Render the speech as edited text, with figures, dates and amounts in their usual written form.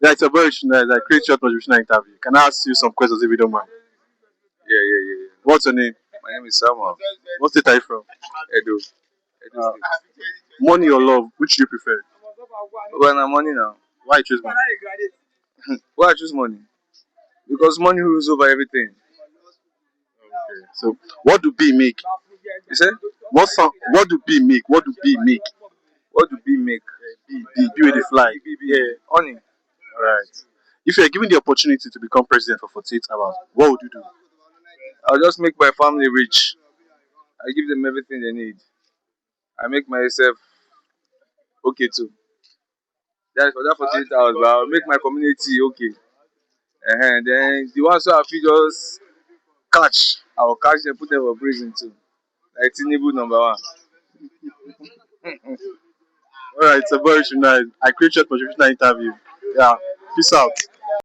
Yeah, it's a very nice. I create short motivational interview. Can I ask you some questions if you don't mind? Yeah. What's your name? My name is Samuel. What state are you from? Edo. Edo Uh, State. Money or love? Which do you prefer? Well, I'm money now. Why you choose money? Why I choose money? Because money rules over everything. Okay. So, what do B make? You say? What sound? What do B make? What do B make? What do B make? B with the fly. Yeah. Honey. Alright. If you are given the opportunity to become president for 48 hours, what would you do? I'll just make my family rich. I give them everything they need. I make myself okay too. That's for that 48 hours, but I'll make my community okay. Then the ones who I feel just catch, I'll catch them, put them for prison too. Like Tinubu number one. Alright, it's a very nice. I create short motivational interview. Yeah. Peace out.